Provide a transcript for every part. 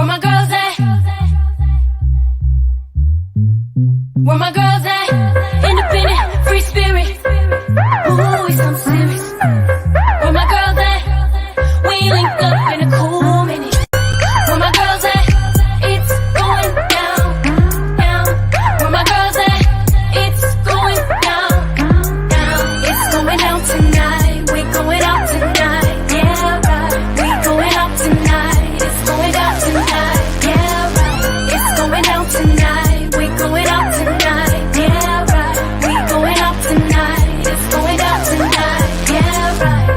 Where my girls at? Where my girls at? Independent, free spirit. Ooh, it's something serious. Where my girls at? We link up in a cool minute. Where my girls at? It's going down, down. Where my girls at? It's going down, down. It's going down tonight. We going out tonight. Yeah, right. We going out tonight. It's going down tonight. Yeah, right. It's going down tonight. We going out tonight. Yeah, right. We going out tonight. It's going down tonight. Yeah, right.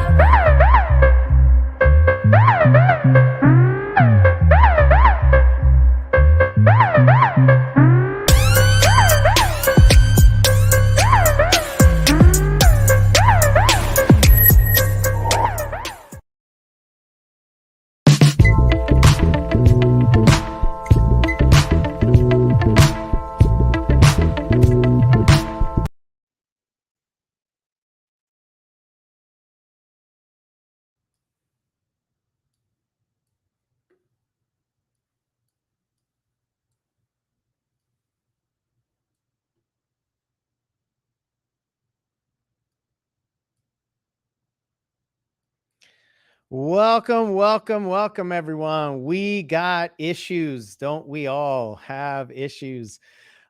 Welcome, everyone. We got issues. Don't we all have issues?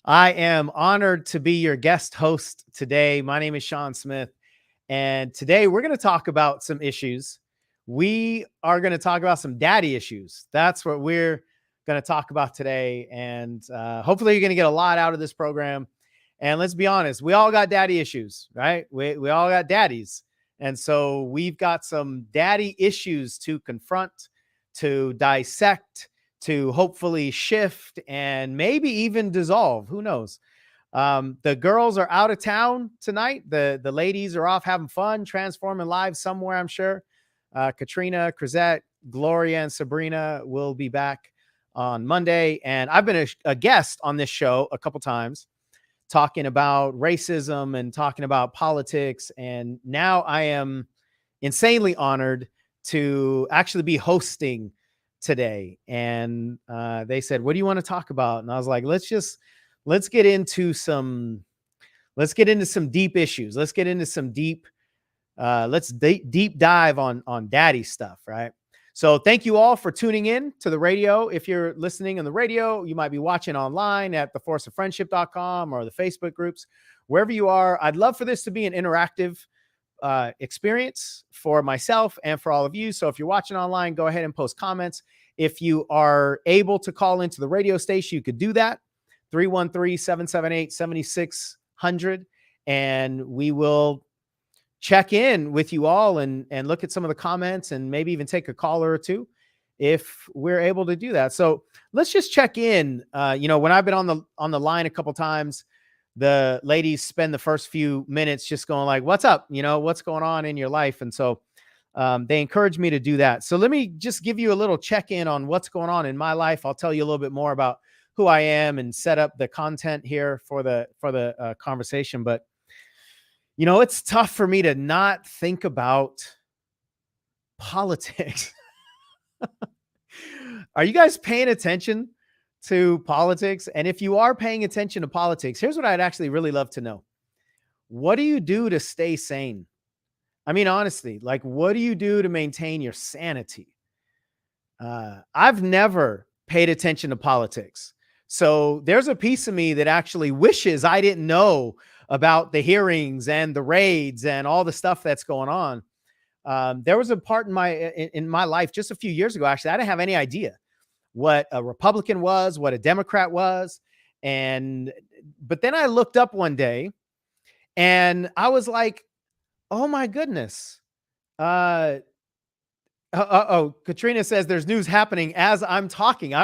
I am honored to be your guest host today. My name is Sean Smith, and today we're going to talk about some issues. We are going to talk about some daddy issues. That's what we're going to talk about today, and hopefully you're going to get a lot out of this program. And let's be honest, we all got daddy issues, right? We all got daddies. And so we've got some daddy issues to confront, to dissect, to hopefully shift, and maybe even dissolve. Who knows? The girls are out of town tonight. The ladies are off having fun, transforming lives somewhere, I'm sure. Katrina, Crisette, Gloria, and Sabrina will be back on Monday. And I've been a guest on this show a couple times, talking about racism and talking about politics. And now I am insanely honored to actually be hosting today. And they said, what do you want to talk about? And I was like, let's get into some deep issues. Let's get into some deep dive on daddy stuff. Right. So thank you all for tuning in to the radio. If you're listening on the radio, you might be watching online at theforceoffriendship.com or the Facebook groups, wherever you are. I'd love for this to be an interactive experience for myself and for all of you. So if you're watching online, go ahead and post comments. If you are able to call into the radio station, you could do that. 313-778-7600. And we will check in with you all and look at some of the comments and maybe even take a caller or two if we're able to do that. So let's just check in. When I've been on the line a couple times, the ladies spend the first few minutes just going like, what's up? What's going on in your life? And so they encourage me to do that. So let me just give you a little check in on what's going on in my life. I'll tell you a little bit more about who I am and set up the content here for the conversation. But it's tough for me to not think about politics. Are you guys paying attention to politics? And if you are paying attention to politics, here's what I'd actually really love to know. What do you do to stay sane? I mean, honestly, like, what do you do to maintain your sanity? I've never paid attention to politics. So there's a piece of me that actually wishes I didn't know about the hearings and the raids and all the stuff that's going on. There was a part in my life just a few years ago, actually, I didn't have any idea what a Republican was, what a Democrat was. But then I looked up one day and I was like, oh my goodness. Katrina says there's news happening as I'm talking.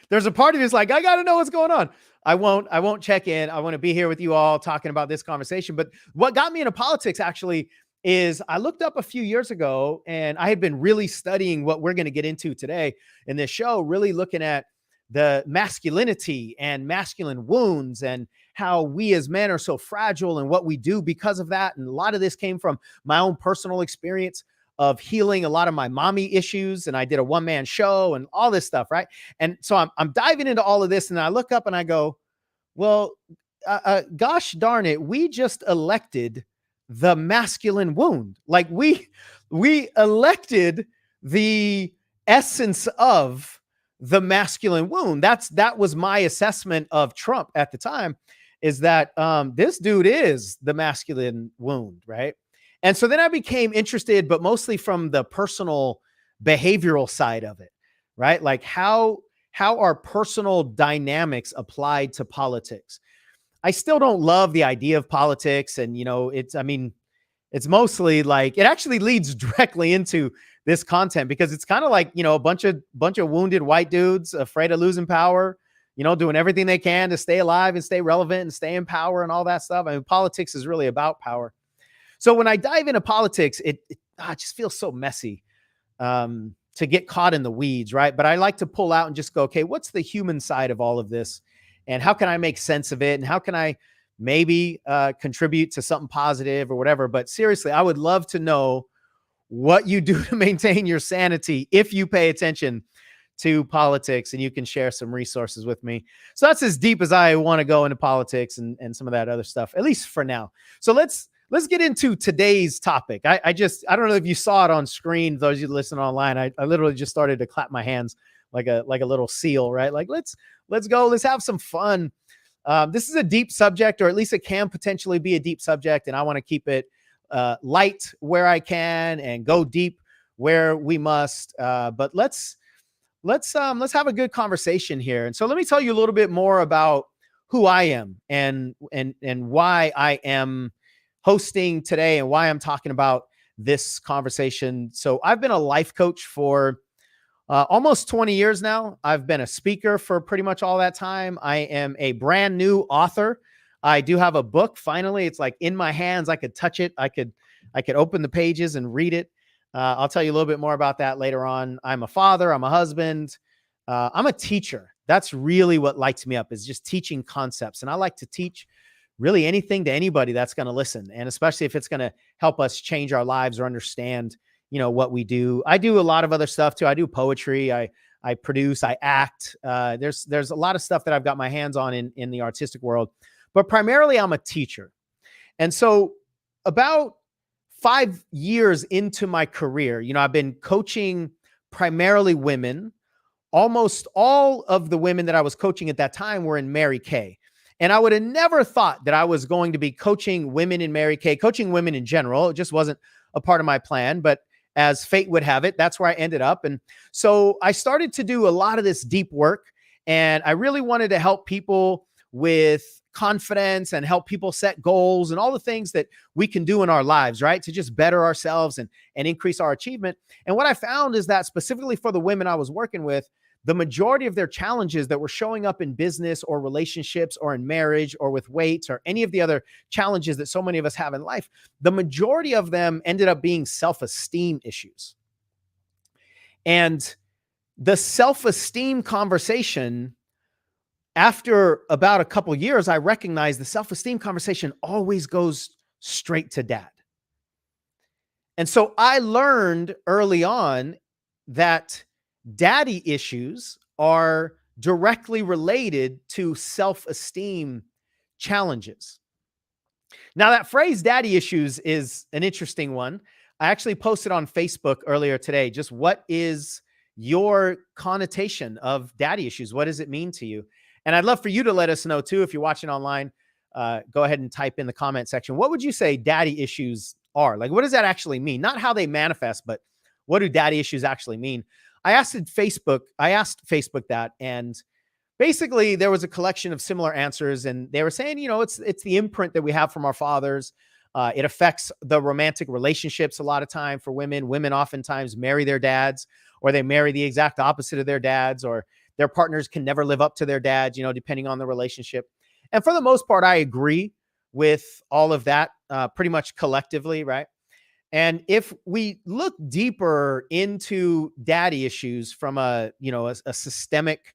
There's a part of me that's like, I got to know what's going on. I won't check in. I want to be here with you all talking about this conversation. But what got me into politics actually is I looked up a few years ago and I had been really studying what we're going to get into today in this show, really looking at the masculinity and masculine wounds and how we as men are so fragile and what we do because of that. And a lot of this came from my own personal experience of healing a lot of my mommy issues. And I did a one-man show and all this stuff, right? And so I'm diving into all of this, and I look up and I go, well, gosh darn it, we just elected the masculine wound. Like we elected the essence of the masculine wound. That was my assessment of Trump at the time, is that this dude is the masculine wound, right? And so then I became interested, but mostly from the personal behavioral side of it, right? Like how are personal dynamics applied to politics? I still don't love the idea of politics. And, it's mostly like, it actually leads directly into this content, because it's kind of like, a bunch of wounded white dudes afraid of losing power, doing everything they can to stay alive and stay relevant and stay in power and all that stuff. I mean, politics is really about power. So when I dive into politics, it just feels so messy to get caught in the weeds, right? But I like to pull out and just go, okay, what's the human side of all of this? And how can I make sense of it? And how can I maybe contribute to something positive or whatever? But seriously, I would love to know what you do to maintain your sanity if you pay attention to politics, and you can share some resources with me. So that's as deep as I want to go into politics and some of that other stuff, at least for now. So let's get into today's topic. I don't know if you saw it on screen, those of you listening online. I literally just started to clap my hands like a little seal, right? Like, let's go, let's have some fun. This is a deep subject, or at least it can potentially be a deep subject. And I want to keep it light where I can and go deep where we must. But let's have a good conversation here. And so let me tell you a little bit more about who I am and why I am hosting today and why I'm talking about this conversation. So I've been a life coach for almost 20 years now. I've been a speaker for pretty much all that time. I am a brand new author. I do have a book. Finally, it's like in my hands. I could touch it. I could open the pages and read it. I'll tell you a little bit more about that later on. I'm a father. I'm a husband. I'm a teacher. That's really what lights me up, is just teaching concepts. And I like to teach really anything to anybody that's going to listen. And especially if it's going to help us change our lives or understand, what we do. I do a lot of other stuff too. I do poetry. I produce, I act. There's a lot of stuff that I've got my hands on in the artistic world, but primarily I'm a teacher. And so about 5 years into my career, I've been coaching primarily women. Almost all of the women that I was coaching at that time were in Mary Kay. And I would have never thought that I was going to be coaching women in Mary Kay, coaching women in general. It just wasn't a part of my plan, but as fate would have it, that's where I ended up. And so I started to do a lot of this deep work, and I really wanted to help people with confidence and help people set goals and all the things that we can do in our lives, right? To just better ourselves and increase our achievement. And what I found is that specifically for the women I was working with, the majority of their challenges that were showing up in business or relationships or in marriage or with weight or any of the other challenges that so many of us have in life, the majority of them ended up being self-esteem issues. And the self-esteem conversation, after about a couple of years, I recognized the self-esteem conversation always goes straight to dad. And so I learned early on that daddy issues are directly related to self-esteem challenges. Now, that phrase daddy issues is an interesting one. I actually posted on Facebook earlier today, just what is your connotation of daddy issues? What does it mean to you? And I'd love for you to let us know too. If you're watching online, go ahead and type in the comment section. What would you say daddy issues are? Like, what does that actually mean? Not how they manifest, but what do daddy issues actually mean? I asked Facebook that, and basically there was a collection of similar answers, and they were saying, it's the imprint that we have from our fathers. It affects the romantic relationships a lot of time for women. Women oftentimes marry their dads, or they marry the exact opposite of their dads, or their partners can never live up to their dads, depending on the relationship. And for the most part, I agree with all of that pretty much collectively, right? And if we look deeper into daddy issues from a systemic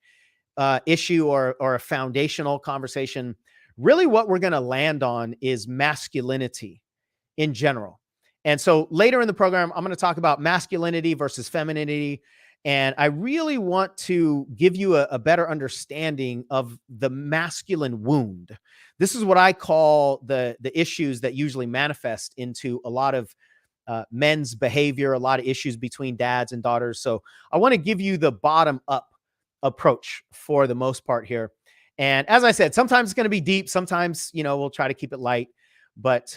issue or a foundational conversation, really what we're going to land on is masculinity in general. And so later in the program, I'm going to talk about masculinity versus femininity. And I really want to give you a better understanding of the masculine wound. This is what I call the issues that usually manifest into a lot of men's behavior, a lot of issues between dads and daughters. So I want to give you the bottom up approach for the most part here. And as I said, sometimes it's going to be deep. Sometimes, we'll try to keep it light, but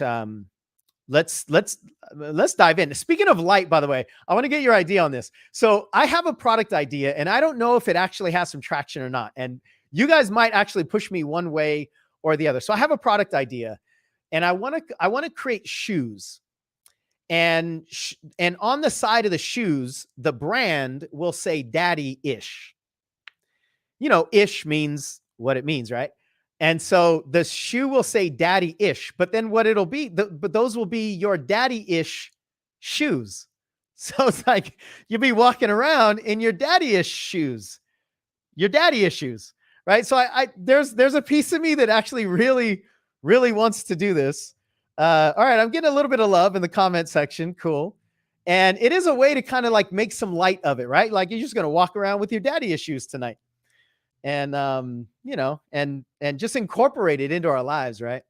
let's dive in. Speaking of light, by the way, I want to get your idea on this. So I have a product idea and I don't know if it actually has some traction or not. And you guys might actually push me one way or the other. So I have a product idea and I want to create shoes. And on the side of the shoes, the brand will say daddy-ish. Ish means what it means, right? And so the shoe will say daddy-ish, but then what it'll be, but those will be your daddy-ish shoes. So it's like you'll be walking around in your daddy-ish shoes, your daddy issues, right? So there's a piece of me that actually really, really wants to do this. All right, I'm getting a little bit of love in the comment section. Cool. And it is a way to kind of like make some light of it, right? Like you're just going to walk around with your daddy issues tonight. And, and just incorporate it into our lives, right?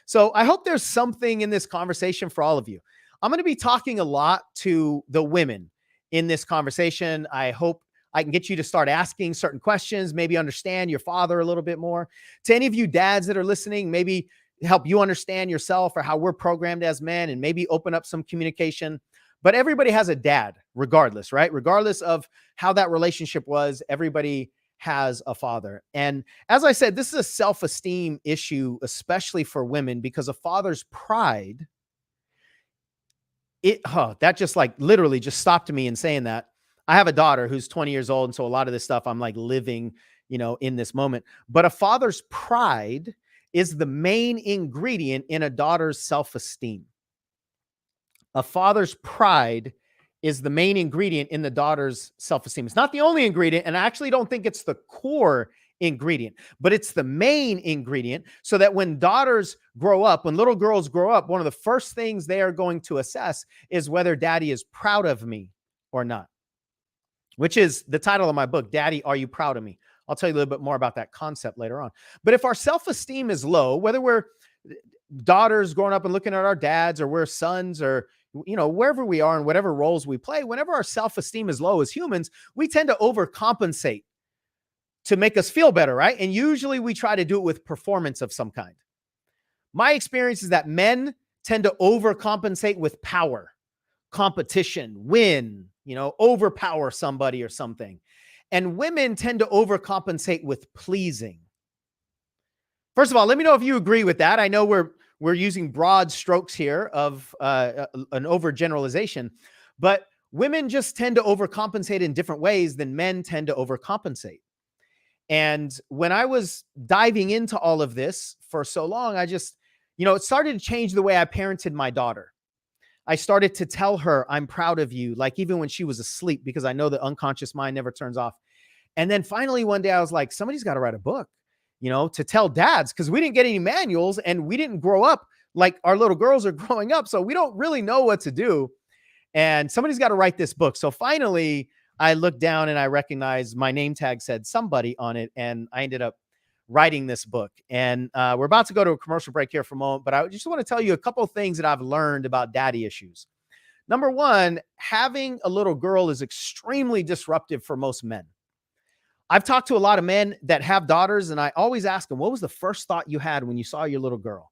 So I hope there's something in this conversation for all of you. I'm going to be talking a lot to the women in this conversation. I hope I can get you to start asking certain questions, maybe understand your father a little bit more. To any of you dads that are listening, maybe help you understand yourself or how we're programmed as men and maybe open up some communication. But everybody has a dad regardless, right? Regardless of how that relationship was, everybody has a father. And as I said, this is a self-esteem issue, especially for women, because a father's pride, that just like literally just stopped me in saying that. I have a daughter who's 20 years old. And so a lot of this stuff I'm like living, in this moment. But a father's pride is the main ingredient in a daughter's self-esteem. A father's pride is the main ingredient in the daughter's self-esteem. It's not the only ingredient, and I actually don't think it's the core ingredient, but it's the main ingredient so that when daughters grow up, when little girls grow up, one of the first things they are going to assess is whether daddy is proud of me or not, which is the title of my book, Daddy, Are You Proud of Me? I'll tell you a little bit more about that concept later on. But if our self-esteem is low, whether we're daughters growing up and looking at our dads or we're sons or wherever we are and whatever roles we play, whenever our self-esteem is low as humans, we tend to overcompensate to make us feel better, right? And usually we try to do it with performance of some kind. My experience is that men tend to overcompensate with power, competition, win, overpower somebody or something. And women tend to overcompensate with pleasing. First of all, let me know if you agree with that. I know we're using broad strokes here of an overgeneralization, but women just tend to overcompensate in different ways than men tend to overcompensate. And when I was diving into all of this for so long, I just, it started to change the way I parented my daughter. I started to tell her, I'm proud of you, like even when she was asleep, because I know the unconscious mind never turns off. And then finally one day I was like, somebody's got to write a book, to tell dads, because we didn't get any manuals and we didn't grow up like our little girls are growing up. So we don't really know what to do. And somebody's got to write this book. So finally I looked down and I recognized my name tag said somebody on it. And I ended up writing this book. And we're about to go to a commercial break here for a moment, but I just want to tell you a couple of things that I've learned about daddy issues. Number one, having a little girl is extremely disruptive for most men. I've talked to a lot of men that have daughters, and I always ask them, what was the first thought you had when you saw your little girl?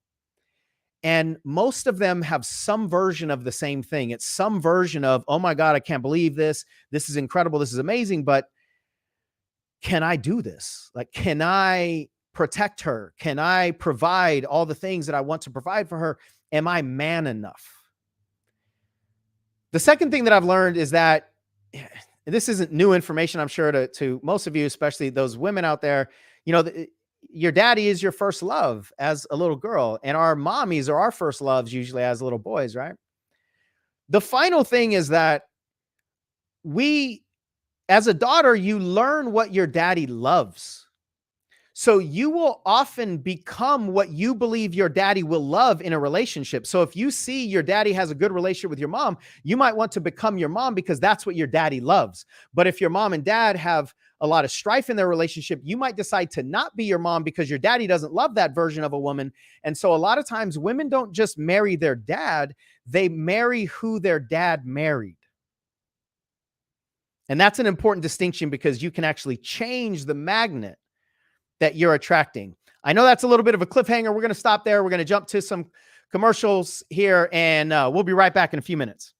And most of them have some version of the same thing. It's some version of, oh my God, I can't believe this. This is incredible. This is amazing. But can I do this? Like, can I protect her? Can I provide all the things that I want to provide for her? Am I man enough? The second thing that I've learned is that this isn't new information, I'm sure, to most of you, especially those women out there. Your daddy is your first love as a little girl, and our mommies are our first loves usually as little boys, right? The final thing is that as a daughter, you learn what your daddy loves. So you will often become what you believe your daddy will love in a relationship. So if you see your daddy has a good relationship with your mom, you might want to become your mom because that's what your daddy loves. But if your mom and dad have a lot of strife in their relationship, you might decide to not be your mom because your daddy doesn't love that version of a woman. And so a lot of times women don't just marry their dad, they marry who their dad married. And that's an important distinction because you can actually change the magnet that you're attracting. I know that's a little bit of a cliffhanger. We're going to stop there. We're going to jump to some commercials here, and we'll be right back in a few minutes.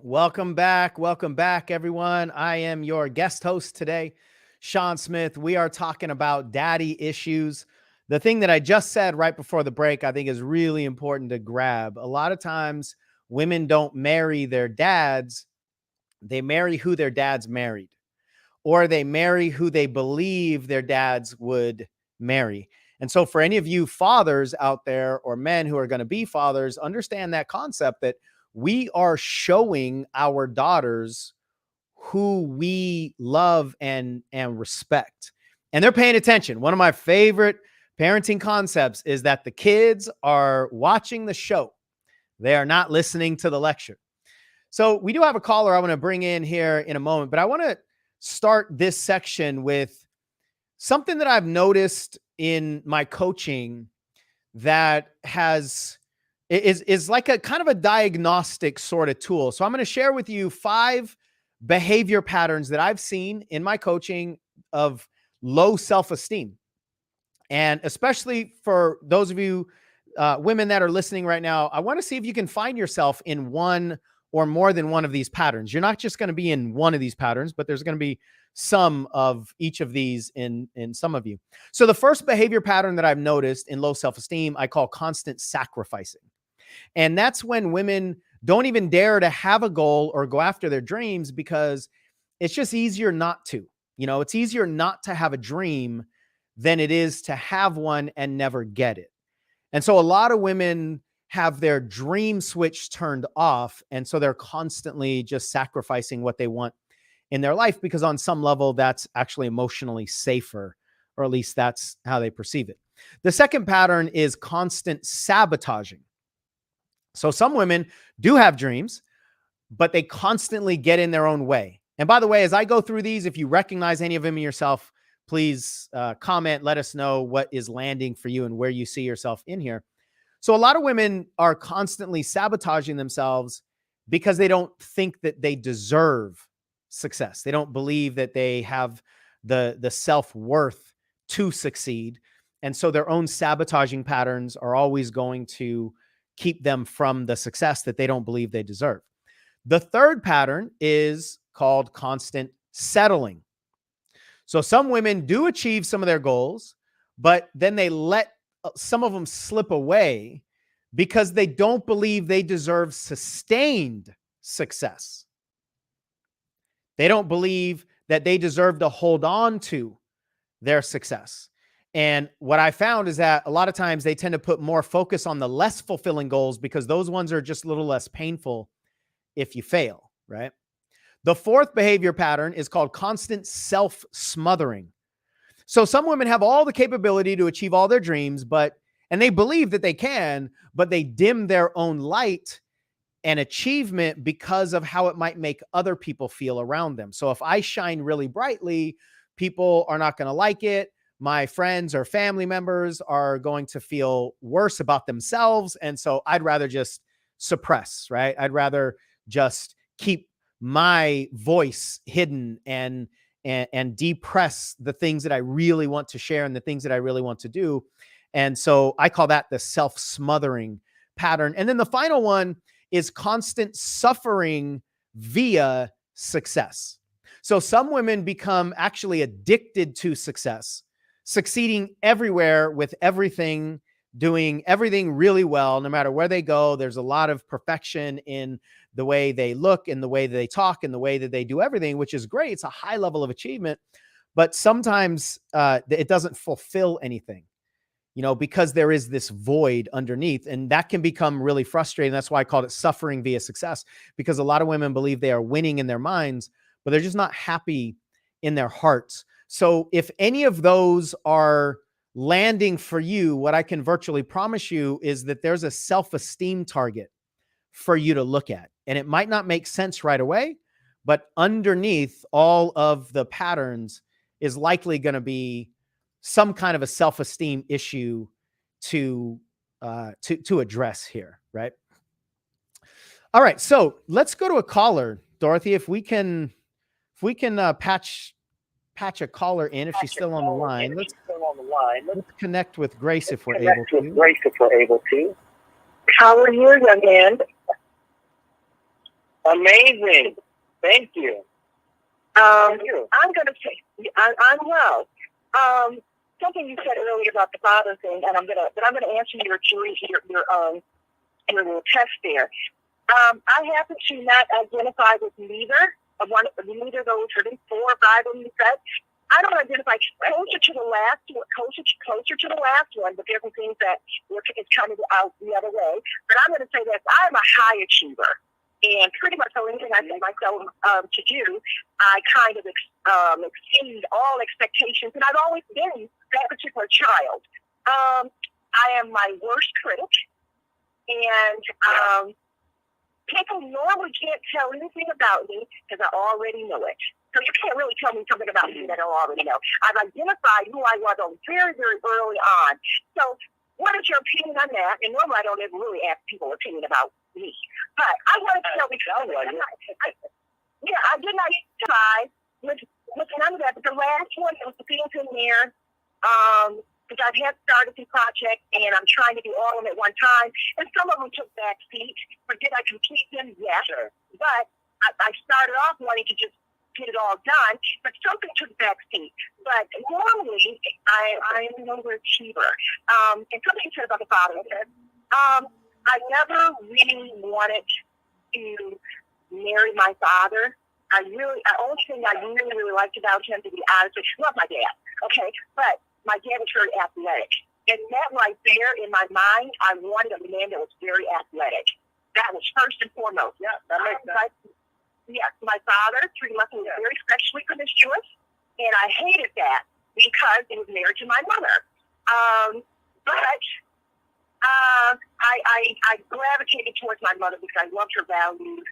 Welcome back. Welcome back, everyone. I am your guest host today, Sean Smith. We are talking about daddy issues. The thing that I just said right before the break, I think is really important to grab. A lot of times, women don't marry their dads, they marry who their dads married, or they marry who they believe their dads would marry. And so, for any of you fathers out there or men who are going to be fathers, understand that concept that we are showing our daughters who we love and respect. And they're paying attention. One of my favorite parenting concepts is that the kids are watching the show. They are not listening to the lecture. So we do have a caller I want to bring in here in a moment, but I want to start this section with something that I've noticed in my coaching that is like a kind of a diagnostic sort of tool. So I'm going to share with you 5 behavior patterns that I've seen in my coaching of low self-esteem. And especially for those of you women that are listening right now, I want to see if you can find yourself in one or more than one of these patterns. You're not just going to be in one of these patterns, but there's going to be some of each of these in some of you. So the first behavior pattern that I've noticed in low self-esteem, I call constant sacrificing. And that's when women don't even dare to have a goal or go after their dreams because it's just easier not to. You know, it's easier not to have a dream than it is to have one and never get it. And so a lot of women have their dream switch turned off. And so they're constantly just sacrificing what they want in their life because on some level, that's actually emotionally safer, or at least that's how they perceive it. The second pattern is constant sabotaging. So some women do have dreams, but they constantly get in their own way. And by the way, as I go through these, if you recognize any of them in yourself, please comment, let us know what is landing for you and where you see yourself in here. So a lot of women are constantly sabotaging themselves because they don't think that they deserve success. They don't believe that they have the self-worth to succeed. And so their own sabotaging patterns are always going to keep them from the success that they don't believe they deserve. The third pattern is called constant settling. So some women do achieve some of their goals, but then they let some of them slip away because they don't believe they deserve sustained success. They don't believe that they deserve to hold on to their success. And what I found is that a lot of times they tend to put more focus on the less fulfilling goals because those ones are just a little less painful if you fail, right? The fourth behavior pattern is called constant self-smothering. So some women have all the capability to achieve all their dreams, and they believe that they can, but they dim their own light and achievement because of how it might make other people feel around them. So if I shine really brightly, people are not going to like it. My friends or family members are going to feel worse about themselves. And so I'd rather just suppress, right? I'd rather just keep my voice hidden and depress the things that I really want to share and the things that I really want to do. And so I call that the self-smothering pattern. And then the final one is constant suffering via success. So some women become actually addicted to success, succeeding everywhere with everything, doing everything really well, no matter where they go. There's a lot of perfection in the way they look and the way that they talk and the way that they do everything, which is great. It's a high level of achievement, but sometimes it doesn't fulfill anything, you know, because there is this void underneath, and that can become really frustrating. That's why I called it suffering via success, because a lot of women believe they are winning in their minds, but they're just not happy in their hearts. So if any of those are landing for you, what I can virtually promise you is that there's a self-esteem target for you to look at. And it might not make sense right away, but underneath all of the patterns is likely going to be some kind of a self-esteem issue to address here, right? All right, so let's go to a caller, Dorothy. If we can patch a caller in, if she's still on the line. Let's connect with Grace if we're able to. How are you, young man? Amazing. Thank you. I'm going to say I'm well. Something you said earlier about the father thing, and I'm gonna answer your little test there. I happen to not identify with neither of those. I think 4 or 5 of them you said. I don't identify closer to the last one, but there are things that it's kind of out the other way. But I'm going to say this: I'm a high achiever, and pretty much anything I set myself to do, I kind of exceed all expectations, and I've always been that particular child. I am my worst critic, and people normally can't tell anything about me because I already know it. So you can't really tell me something about me that I already know. I've identified who I was very, very early on. So what is your opinion on that? And normally I don't ever really ask people opinion about me. But I wanted to know because I did not try with none of that. But the last one, there was the things in there. Because I've had started the project and I'm trying to do all of them at one time. And some of them took back seat. But did I complete them? Yes. Sure. But I started off wanting to just get it all done, but something took back seat. But normally, I am an overachiever. And something you said about the fatherhood. I never really wanted to marry my father. The only thing I really, really liked about him, to be honest with you, love my dad, okay? But my dad was very athletic. And that right there, in my mind, I wanted a man that was very athletic. That was first and foremost. Yeah, that makes sense. Yes, my father treated me was very sexually promiscuous, and I hated that because he was married to my mother. But I gravitated towards my mother because I loved her values.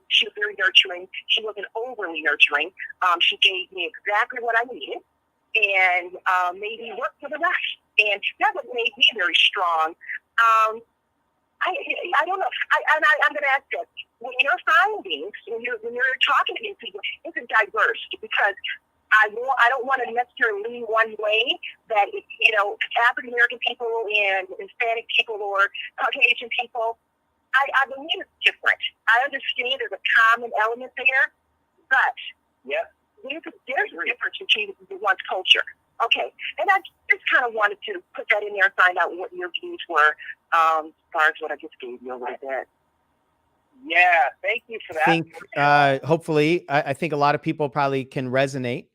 She was very nurturing. She wasn't overly nurturing. She gave me exactly what I needed and made me work for the rest. And that what made me very strong. I don't know. I'm going to ask this. When you're findings, when you're talking to these people, is it diverse? Because I don't want to necessarily lean one way that, African American people and Hispanic people or Caucasian people, I believe it's different. I understand there's a common element there, but there's a difference between one's culture. Okay, and I just kind of wanted to put that in there and find out what your views were as far as what I just gave you a little bit. Yeah, thank you for that. I think hopefully, I think a lot of people probably can resonate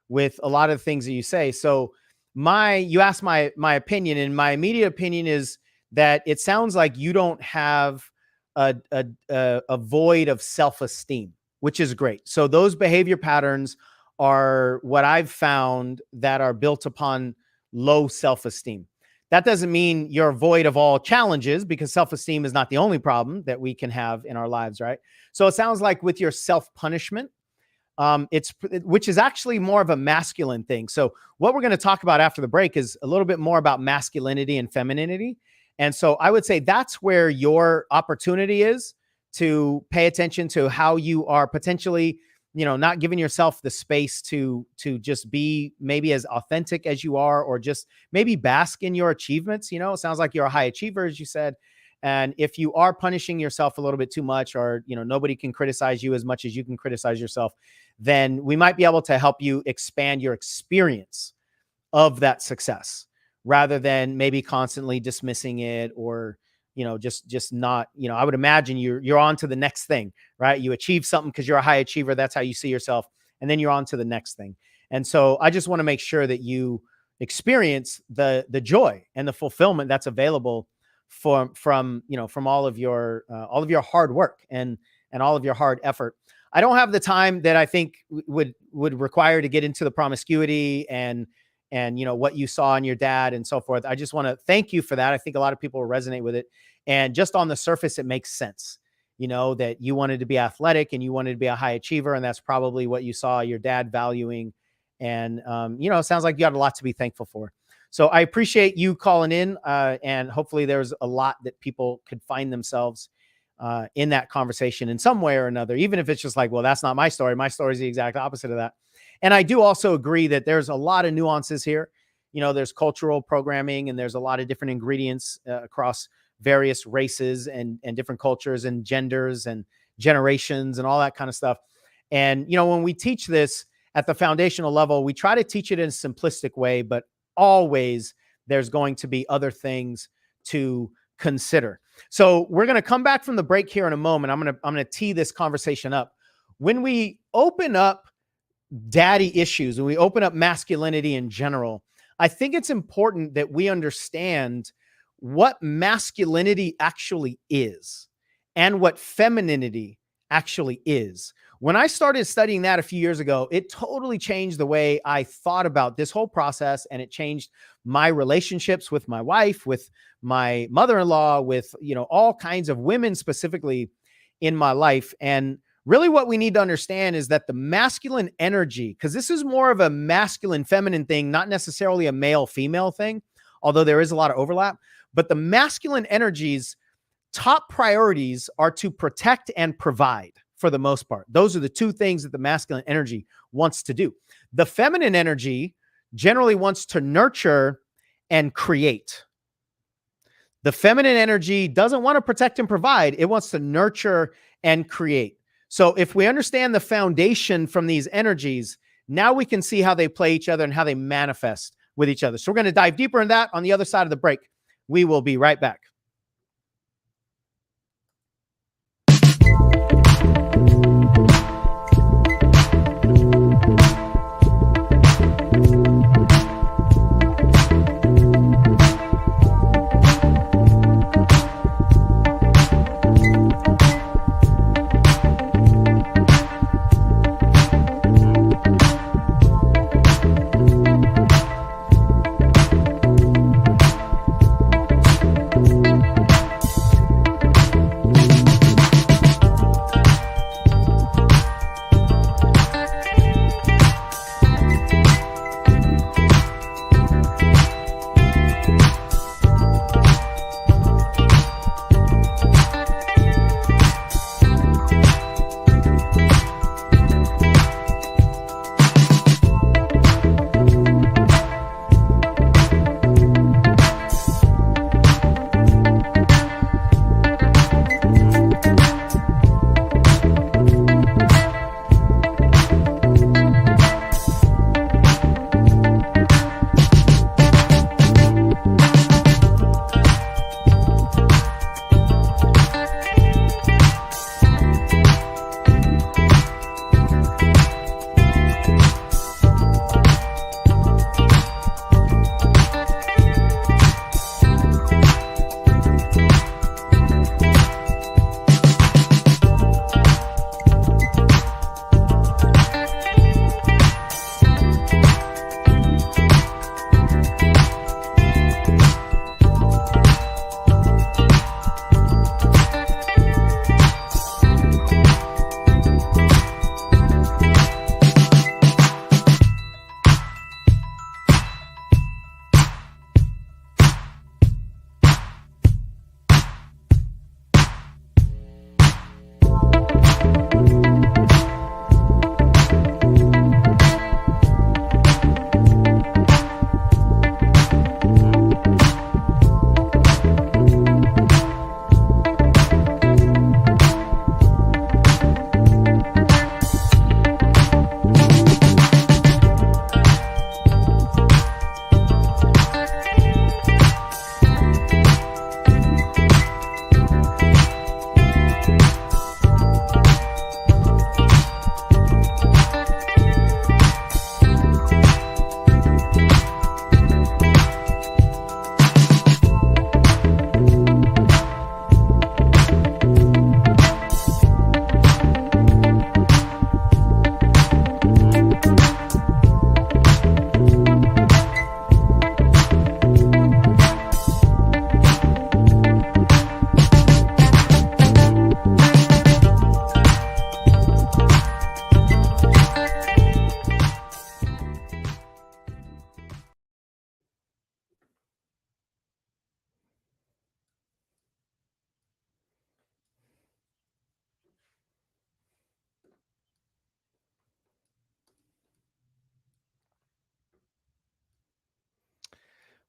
with a lot of the things that you say. So you asked my opinion, and my immediate opinion is that it sounds like you don't have a void of self-esteem, which is great. So those behavior patterns are what I've found that are built upon low self-esteem. That doesn't mean you're void of all challenges, because self-esteem is not the only problem that we can have in our lives, right? So it sounds like with your self-punishment, which is actually more of a masculine thing. So what we're going to talk about after the break is a little bit more about masculinity and femininity. And so I would say that's where your opportunity is to pay attention to how you are potentially, not giving yourself the space to just be maybe as authentic as you are, or just maybe bask in your achievements. It sounds like you're a high achiever, as you said. And if you are punishing yourself a little bit too much, or, nobody can criticize you as much as you can criticize yourself, then we might be able to help you expand your experience of that success, rather than maybe constantly dismissing it, or, just not, I would imagine you're on to the next thing, right? You achieve something because you're a high achiever. That's how you see yourself. And then you're on to the next thing. And so I just want to make sure that you experience the joy and the fulfillment that's available from all of your hard work and all of your hard effort. I don't have the time that I think would require to get into the promiscuity and what you saw in your dad and so forth. I just want to thank you for that. I think a lot of people will resonate with it. And just on the surface, it makes sense, that you wanted to be athletic and you wanted to be a high achiever. And that's probably what you saw your dad valuing. And, it sounds like you got a lot to be thankful for. So I appreciate you calling in, and hopefully there's a lot that people could find themselves in that conversation in some way or another, even if it's just like, well, that's not my story. My story is the exact opposite of that. And I do also agree that there's a lot of nuances here. There's cultural programming, and there's a lot of different ingredients across various races and different cultures and genders and generations and all that kind of stuff. And, when we teach this at the foundational level, we try to teach it in a simplistic way, but always there's going to be other things to consider. So we're going to come back from the break here in a moment. I'm going to tee this conversation up. When we open up daddy issues, when we open up masculinity in general, I think it's important that we understand what masculinity actually is and what femininity actually is. When I started studying that a few years ago, it totally changed the way I thought about this whole process, and it changed my relationships with my wife, with my mother-in-law, with, all kinds of women specifically in my life. And really what we need to understand is that the masculine energy, because this is more of a masculine feminine thing, not necessarily a male female thing, although there is a lot of overlap. But the masculine energies' top priorities are to protect and provide for the most part. Those are the two things that the masculine energy wants to do. The feminine energy generally wants to nurture and create. The feminine energy doesn't want to protect and provide. It wants to nurture and create. So if we understand the foundation from these energies, now we can see how they play each other and how they manifest with each other. So we're going to dive deeper in that on the other side of the break. We will be right back.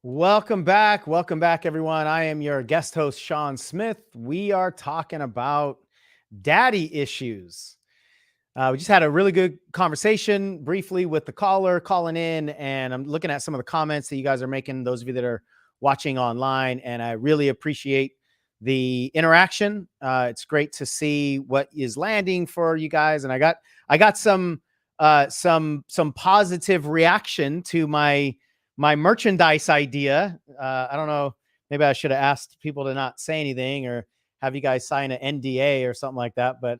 Welcome back. Welcome back, everyone. I am your guest host, Sean Smith. We are talking about daddy issues. We just had a really good conversation briefly with the caller calling in, and I'm looking at some of the comments that you guys are making, those of you that are watching online, and I really appreciate the interaction. It's great to see what is landing for you guys, and I got some positive reaction to my merchandise idea. I don't know, maybe I should have asked people to not say anything or have you guys sign an NDA or something like that, but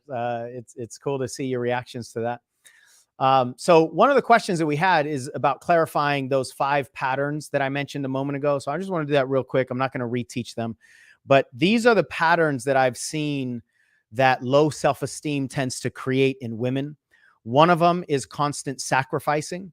it's cool to see your reactions to that. So one of the questions that we had is about clarifying those 5 patterns that I mentioned a moment ago. So I just want to do that real quick. I'm not going to reteach them, but these are the patterns that I've seen that low self-esteem tends to create in women. One of them is constant sacrificing,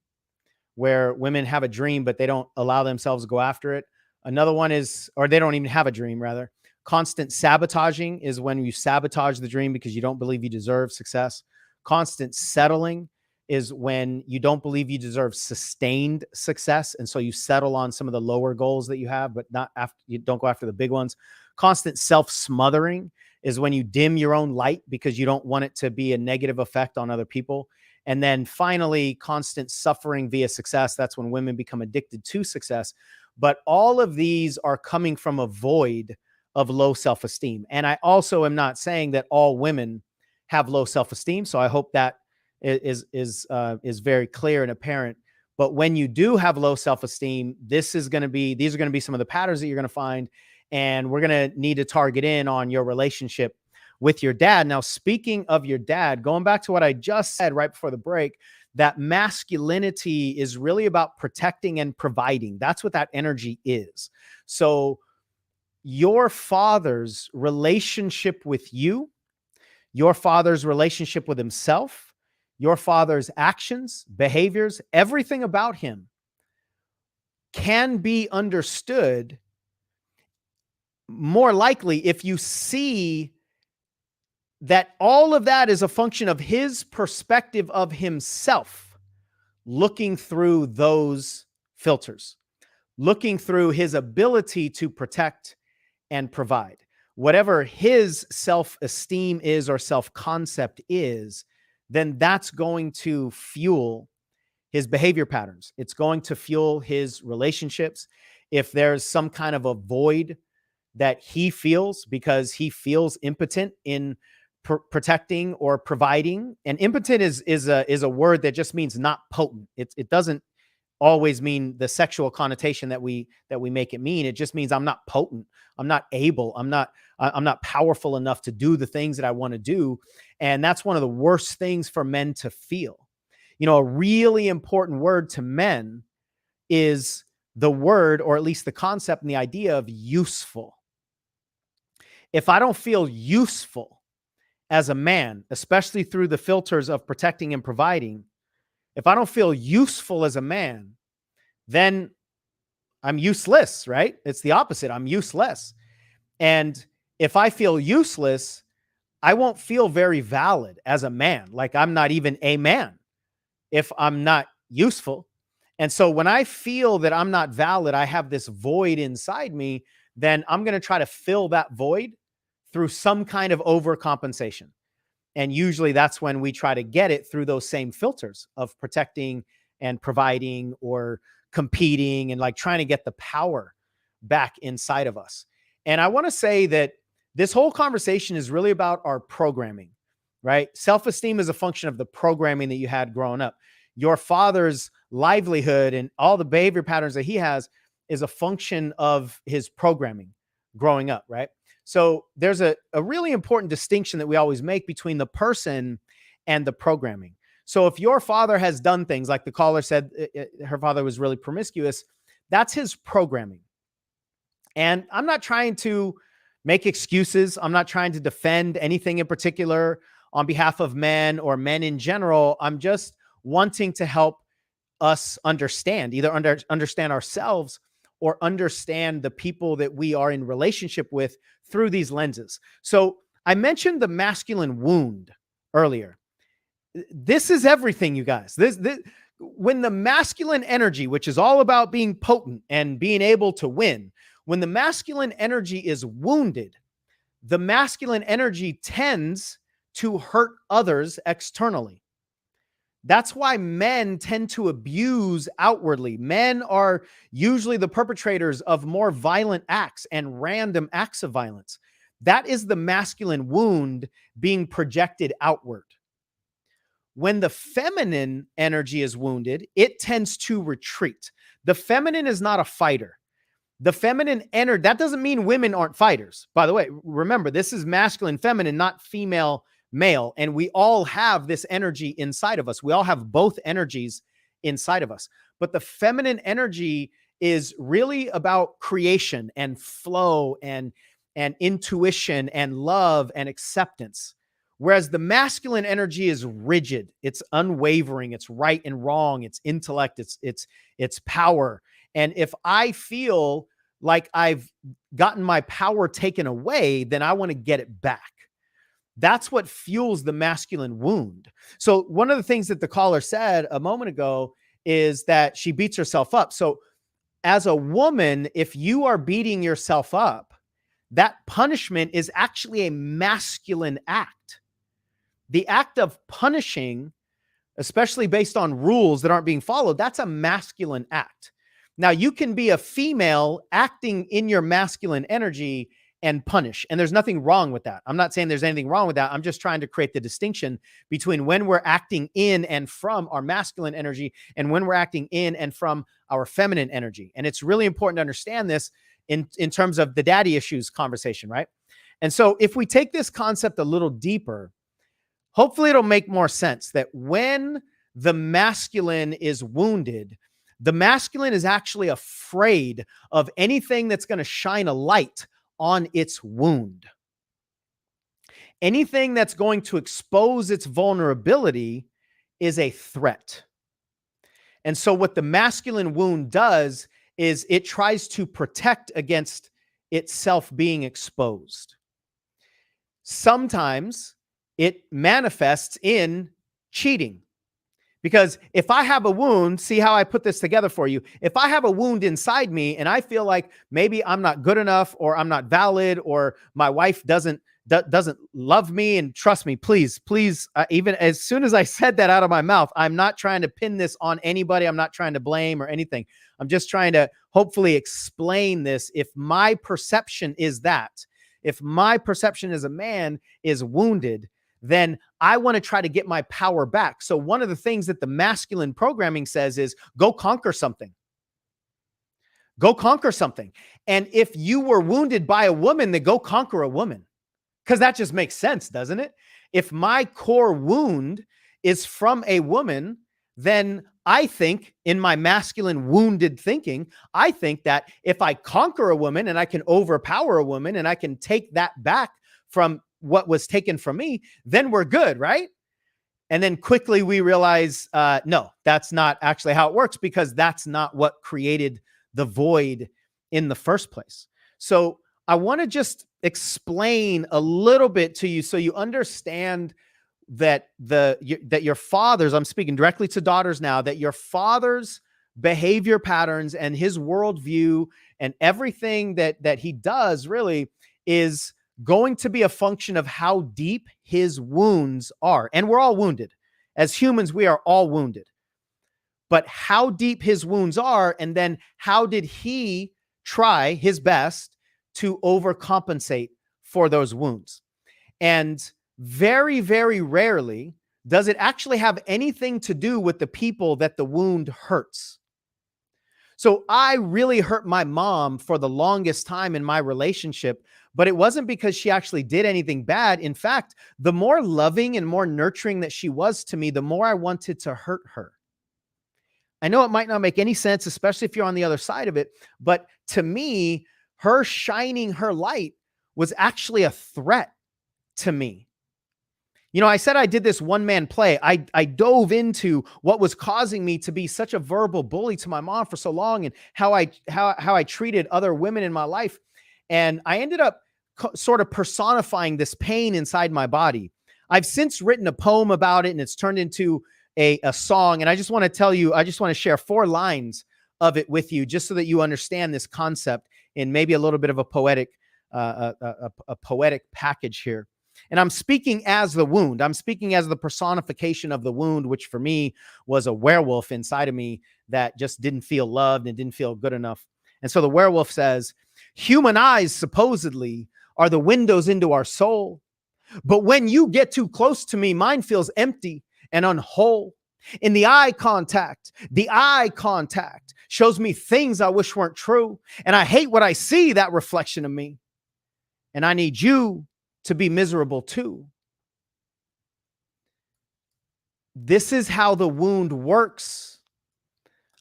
where women have a dream, but they don't allow themselves to go after it. Another one is, or they don't even have a dream, rather. Constant sabotaging is when you sabotage the dream because you don't believe you deserve success. Constant settling is when you don't believe you deserve sustained success. And so you settle on some of the lower goals that you have, but not after, you don't go after the big ones. Constant self-smothering is when you dim your own light because you don't want it to be a negative effect on other people. And then finally, constant suffering via success. That's when women become addicted to success. But all of these are coming from a void of low self-esteem. And I also am not saying that all women have low self-esteem. So I hope that is very clear and apparent. But when you do have low self-esteem, these are going to be some of the patterns that you're going to find. And we're going to need to target in on your relationship with your dad. Now, speaking of your dad, going back to what I just said right before the break, that masculinity is really about protecting and providing. That's what that energy is. So your father's relationship with you, your father's relationship with himself, your father's actions, behaviors, everything about him can be understood more likely if you see that all of that is a function of his perspective of himself, looking through those filters, looking through his ability to protect and provide. Whatever his self-esteem is or self-concept is, then that's going to fuel his behavior patterns. It's going to fuel his relationships. If there's some kind of a void that he feels because he feels impotent in protecting or providing, and impotent is a word that just means not potent. It doesn't always mean the sexual connotation that we make it mean. It just means I'm not potent. I'm not able. I'm not powerful enough to do the things that I want to do. And that's one of the worst things for men to feel. You know, a really important word to men is the word, or at least the concept and the idea of useful. If I don't feel useful as a man, especially through the filters of protecting and providing, if I don't feel useful as a man, then I'm useless, right? It's the opposite. I'm useless. And if I feel useless, I won't feel very valid as a man. Like I'm not even a man if I'm not useful. And so when I feel that I'm not valid, I have this void inside me, then I'm going to try to fill that void through some kind of overcompensation. And usually that's when we try to get it through those same filters of protecting and providing or competing and like trying to get the power back inside of us. And I want to say that this whole conversation is really about our programming, right? Self-esteem is a function of the programming that you had growing up. Your father's livelihood and all the behavior patterns that he has is a function of his programming growing up, right? So there's a really important distinction that we always make between the person and the programming. So if your father has done things like the caller said, her father was really promiscuous, that's his programming. And I'm not trying to make excuses. I'm not trying to defend anything in particular on behalf of men or men in general. I'm just wanting to help us understand, either understand ourselves or understand the people that we are in relationship with through these lenses. So I mentioned the masculine wound earlier. This is everything, you guys. When the masculine energy, which is all about being potent and being able to win, when the masculine energy is wounded, the masculine energy tends to hurt others externally. That's why men tend to abuse outwardly. Men are usually the perpetrators of more violent acts and random acts of violence. That is the masculine wound being projected outward. When the feminine energy is wounded, it tends to retreat. The feminine is not a fighter. The feminine energy, that doesn't mean women aren't fighters. By the way, remember, this is masculine, feminine, not female, male. And we all have this energy inside of us. We all have both energies inside of us. But the feminine energy is really about creation and flow and intuition and love and acceptance. Whereas the masculine energy is rigid, it's unwavering, it's right and wrong, it's intellect, it's power. And if I feel like I've gotten my power taken away, then I want to get it back. That's what fuels the masculine wound. So one of the things that the caller said a moment ago is that she beats herself up. So as a woman, if you are beating yourself up, that punishment is actually a masculine act. The act of punishing, especially based on rules that aren't being followed, that's a masculine act. Now, you can be a female acting in your masculine energy and punish, and there's nothing wrong with that. I'm not saying there's anything wrong with that. I'm just trying to create the distinction between when we're acting in and from our masculine energy and when we're acting in and from our feminine energy. And it's really important to understand this in terms of the daddy issues conversation, right? And so if we take this concept a little deeper, hopefully it'll make more sense that when the masculine is wounded, the masculine is actually afraid of anything that's going to shine a light on its wound. Anything that's going to expose its vulnerability is a threat. And so what the masculine wound does is it tries to protect against itself being exposed. Sometimes it manifests in cheating. Because if I have a wound, see how I put this together for you. If I have a wound inside me and I feel like maybe I'm not good enough or I'm not valid or my wife doesn't love me, and trust me, please, even as soon as I said that out of my mouth, I'm not trying to pin this on anybody. I'm not trying to blame or anything. I'm just trying to hopefully explain this. If my perception is that, if my perception as a man is wounded, then I want to try to get my power back. So one of the things that the masculine programming says is go conquer something. Go conquer something. And if you were wounded by a woman, then go conquer a woman. Because that just makes sense, doesn't it? If my core wound is from a woman, then I think in my masculine wounded thinking, I think that if I conquer a woman and I can overpower a woman and I can take that back from what was taken from me, then we're good, right? And then quickly we realize, no, that's not actually how it works, because that's not what created the void in the first place. So I want to just explain a little bit to you so you understand that that your fathers, I'm speaking directly to daughters now, that your father's behavior patterns and his worldview and everything that he does really is going to be a function of how deep his wounds are. And we're all wounded. As humans, we are all wounded. But how deep his wounds are, and then how did he try his best to overcompensate for those wounds? And very, very rarely does it actually have anything to do with the people that the wound hurts. So I really hurt my mom for the longest time in my relationship, but it wasn't because she actually did anything bad. In fact, the more loving and more nurturing that she was to me, the more I wanted to hurt her. I know it might not make any sense, especially if you're on the other side of it, but to me, her shining her light was actually a threat to me. You know, I said I did this one-man play. I dove into what was causing me to be such a verbal bully to my mom for so long, and how I treated other women in my life. And I ended up sort of personifying this pain inside my body. I've since written a poem about it, and it's turned into a song. And I just want to tell you, I just want to share 4 lines of it with you, just so that you understand this concept in maybe a little bit of a poetic package here. And I'm speaking as the wound. I'm speaking as the personification of the wound, which for me was a werewolf inside of me that just didn't feel loved and didn't feel good enough. And so the werewolf says, human eyes supposedly are the windows into our soul. But when you get too close to me, mine feels empty and unwhole. In the eye contact shows me things I wish weren't true. And I hate what I see, that reflection of me. And I need you to be miserable too. This is how the wound works.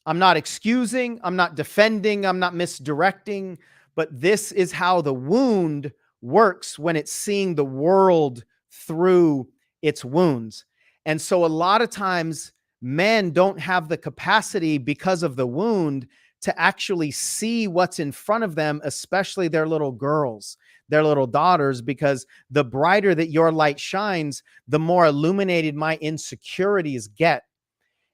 I'm not excusing, I'm not defending, I'm not misdirecting, but this is how the wound works when it's seeing the world through its wounds. And so a lot of times men don't have the capacity, because of the wound, to actually see what's in front of them, especially their little girls, their little daughters, because the brighter that your light shines, the more illuminated my insecurities get.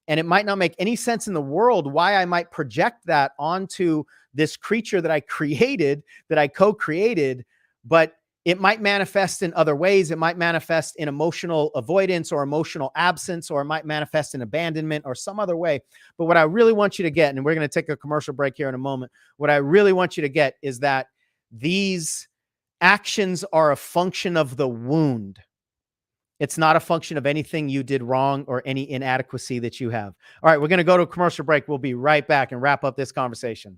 And it might not make any sense in the world why I might project that onto this creature that I created, that I co-created, but it might manifest in other ways. It might manifest in emotional avoidance or emotional absence, or it might manifest in abandonment or some other way. But what I really want you to get, and we're going to take a commercial break here in a moment, what I really want you to get is that these actions are a function of the wound. It's not a function of anything you did wrong or any inadequacy that you have. All right, we're going to go to a commercial break. We'll be right back and wrap up this conversation.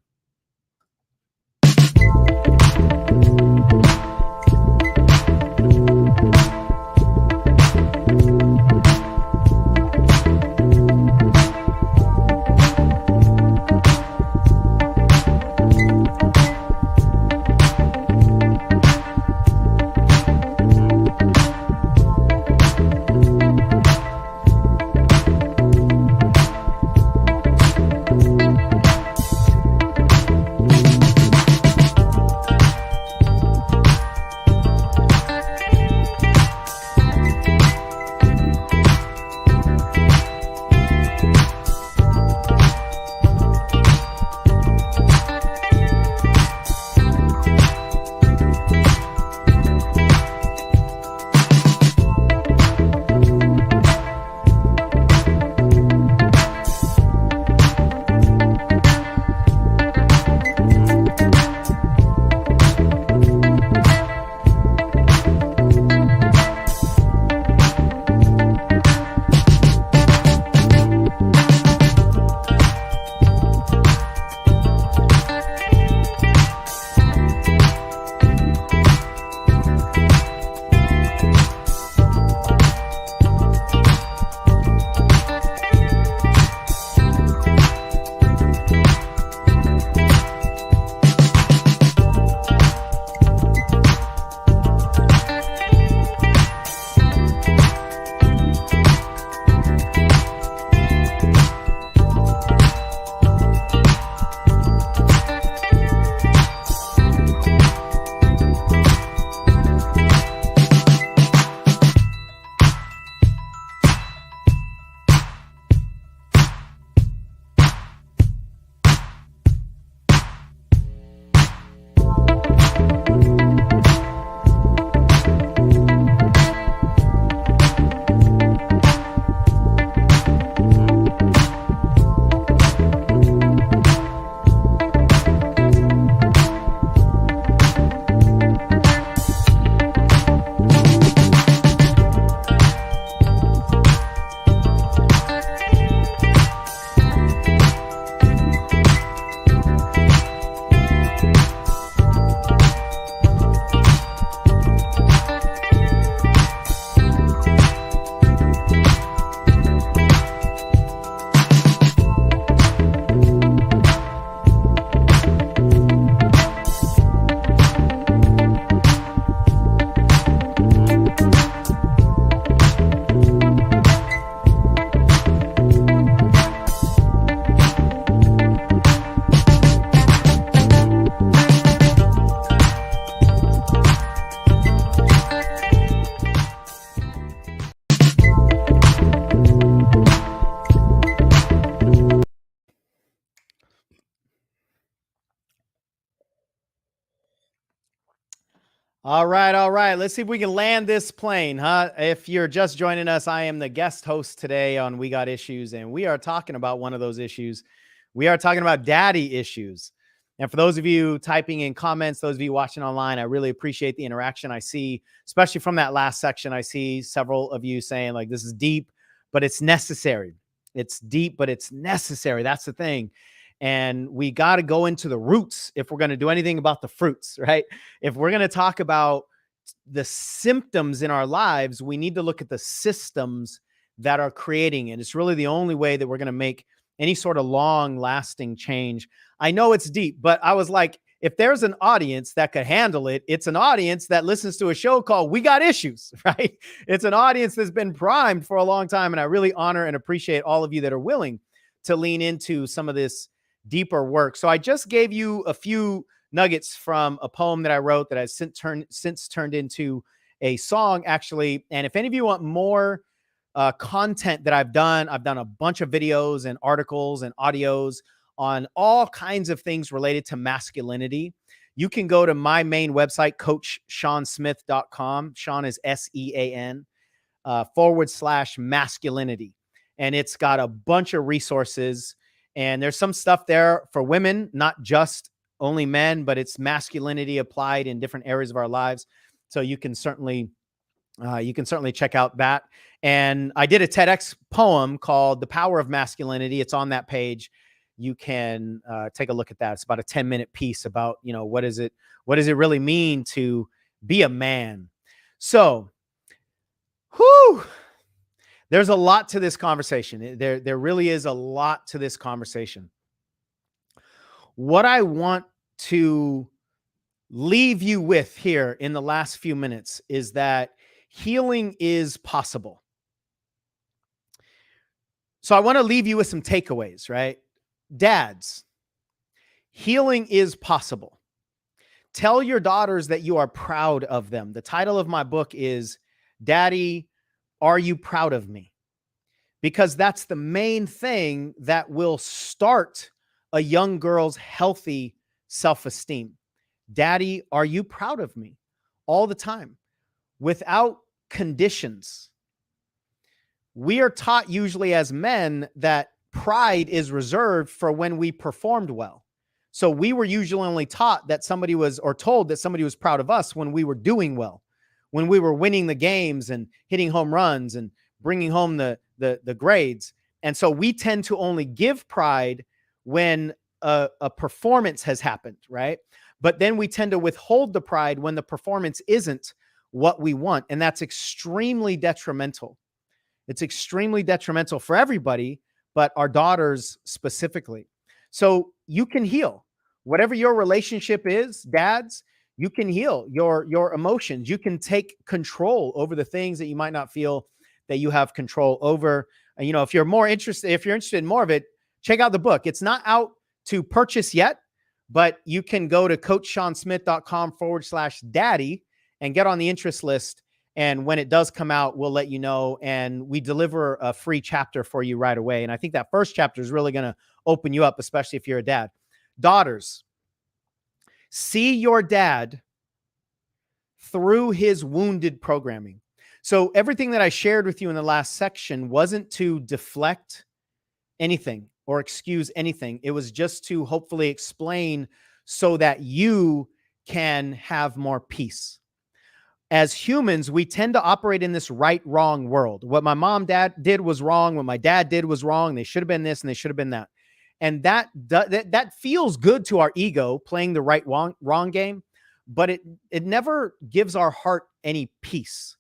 All right, all right. Let's see if we can land this plane, huh? If you're just joining us, I am the guest host today on We Got Issues, and we are talking about one of those issues. We are talking about daddy issues. And for those of you typing in comments, those of you watching online, I really appreciate the interaction I see, especially from that last section. I see several of you saying, like, this is deep, but it's necessary. It's deep, but it's necessary. That's the thing. And we got to go into the roots if we're going to do anything about the fruits, right? If we're going to talk about the symptoms in our lives, we need to look at the systems that are creating it. It's really the only way that we're going to make any sort of long lasting change. I know it's deep, but I was like, if there's an audience that could handle it, it's an audience that listens to a show called We Got Issues, right? It's an audience that's been primed for a long time. And I really honor and appreciate all of you that are willing to lean into some of this deeper work. So I just gave you a few nuggets from a poem that I wrote that has since turned into a song, actually. And if any of you want more content that I've done a bunch of videos and articles and audios on all kinds of things related to masculinity. You can go to my main website, coachshansmith.com. Sean is SEAN /masculinity. And it's got a bunch of resources. And there's some stuff there for women, not just only men, but it's masculinity applied in different areas of our lives. So you can certainly check out that. And I did a TEDx poem called The Power of Masculinity. It's on that page. You can take a look at that. It's about a 10-minute piece about, what does it really mean to be a man? So, there's a lot to this conversation. There really is a lot to this conversation. What I want to leave you with here in the last few minutes is that healing is possible. So I want to leave you with some takeaways, right? Dads, healing is possible. Tell your daughters that you are proud of them. The title of my book is Daddy, Are You Proud of Me? Because that's the main thing that will start a young girl's healthy self-esteem. Daddy, are you proud of me? All the time, without conditions. We are taught usually as men that pride is reserved for when we performed well. So we were usually only taught that somebody was, or told that somebody was proud of us when we were doing well, when we were winning the games and hitting home runs and bringing home the grades. And so we tend to only give pride when a performance has happened, right? But then we tend to withhold the pride when the performance isn't what we want. And that's extremely detrimental. It's extremely detrimental for everybody, but our daughters specifically. So you can heal whatever your relationship is, dads. You can heal your emotions. You can take control over the things that you might not feel that you have control over. And, if you're interested in more of it, check out the book. It's not out to purchase yet, but you can go to coachshansmith.com /daddy and get on the interest list. And when it does come out, we'll let you know. And we deliver a free chapter for you right away. And I think that first chapter is really going to open you up, especially if you're a dad. Daughters, see your dad through his wounded programming. So everything that I shared with you in the last section wasn't to deflect anything or excuse anything. It was just to hopefully explain so that you can have more peace. As humans, we tend to operate in this right-wrong world. What my mom, dad did was wrong. What my dad did was wrong. They should have been this and they should have been that. And that feels good to our ego, playing the right-wrong game, but it never gives our heart any peace.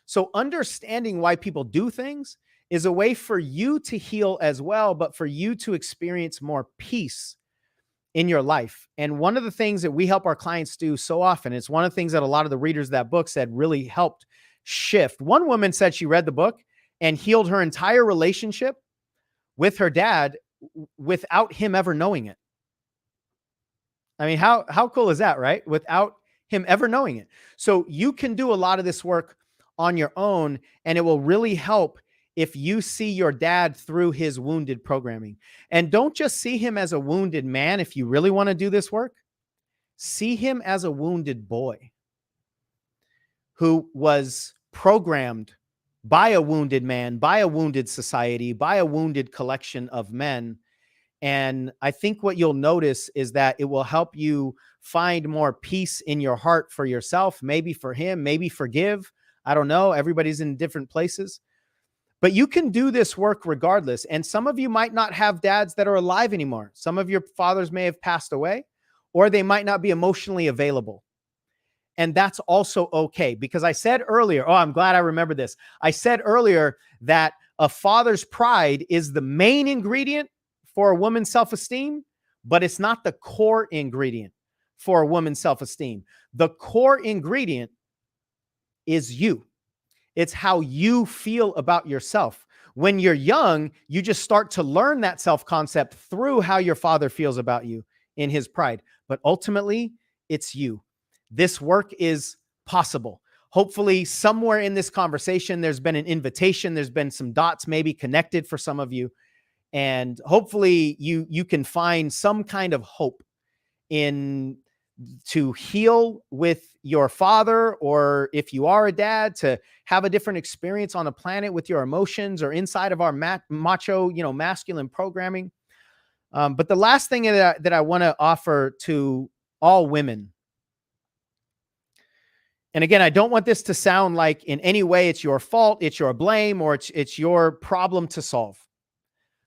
So understanding why people do things is a way for you to heal as well, but for you to experience more peace in your life. And one of the things that we help our clients do so often, it's one of the things that a lot of the readers of that book said really helped shift. One woman said she read the book and healed her entire relationship with her dad without him ever knowing it. I mean, how cool is that, right? Without him ever knowing it. So you can do a lot of this work on your own, and it will really help if you see your dad through his wounded programming. And don't just see him as a wounded man. If you really want to do this work, see him as a wounded boy who was programmed by a wounded man, by a wounded society, by a wounded collection of men. And I think what you'll notice is that it will help you find more peace in your heart for yourself, maybe for him, maybe forgive. I don't know. Everybody's in different places. But you can do this work regardless. And some of you might not have dads that are alive anymore. Some of your fathers may have passed away, or they might not be emotionally available. And that's also okay. Because I said earlier, I'm glad I remember this. I said earlier that a father's pride is the main ingredient for a woman's self-esteem, but it's not the core ingredient for a woman's self-esteem. The core ingredient is you. It's how you feel about yourself. When you're young, you just start to learn that self-concept through how your father feels about you in his pride. But ultimately, it's you. This work is possible. Hopefully, somewhere in this conversation, there's been an invitation. There's been some dots maybe connected for some of you. And hopefully you can find some kind of hope in to heal with your father, or if you are a dad, to have a different experience on the planet with your emotions or inside of our macho, masculine programming. But the last thing that I want to offer to all women, and again, I don't want this to sound like in any way it's your fault, it's your blame, or it's your problem to solve.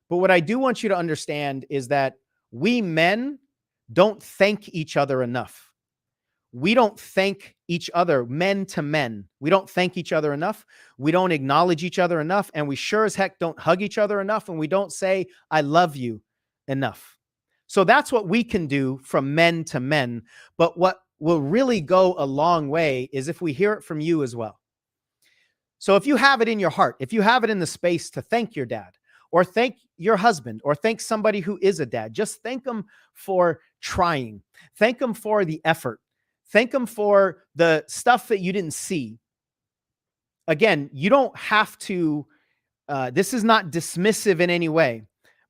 But what I do want you to understand is that we men don't thank each other enough. We don't thank each other, men to men. We don't thank each other enough. We don't acknowledge each other enough. And we sure as heck don't hug each other enough. And we don't say, I love you enough. So that's what we can do from men to men. But what will really go a long way is if we hear it from you as well. So if you have it in your heart, if you have it in the space to thank your dad, or thank your husband, or thank somebody who is a dad, just thank them for trying. Thank them for the effort. Thank them for the stuff that you didn't see. Again, you don't have to, this is not dismissive in any way,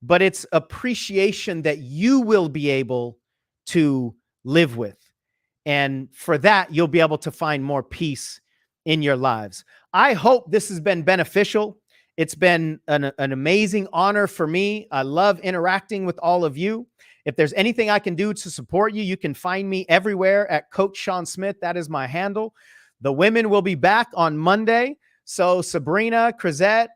but it's appreciation that you will be able to live with. And for that, you'll be able to find more peace in your lives. I hope this has been beneficial. It's been an amazing honor for me. I love interacting with all of you. If there's anything I can do to support you, you can find me everywhere at Coach Sean Smith. That is my handle. The women will be back on Monday. So Sabrina, Crisette,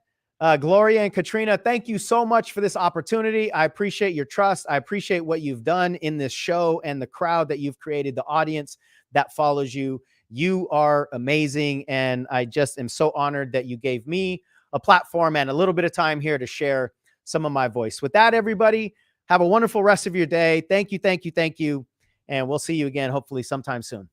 Gloria, and Katrina, thank you so much for this opportunity. I appreciate your trust. I appreciate what you've done in this show and the crowd that you've created, the audience that follows you. You are amazing. And I just am so honored that you gave me a platform and a little bit of time here to share some of my voice. With that, everybody, have a wonderful rest of your day. Thank you, thank you, thank you. And we'll see you again, hopefully sometime soon.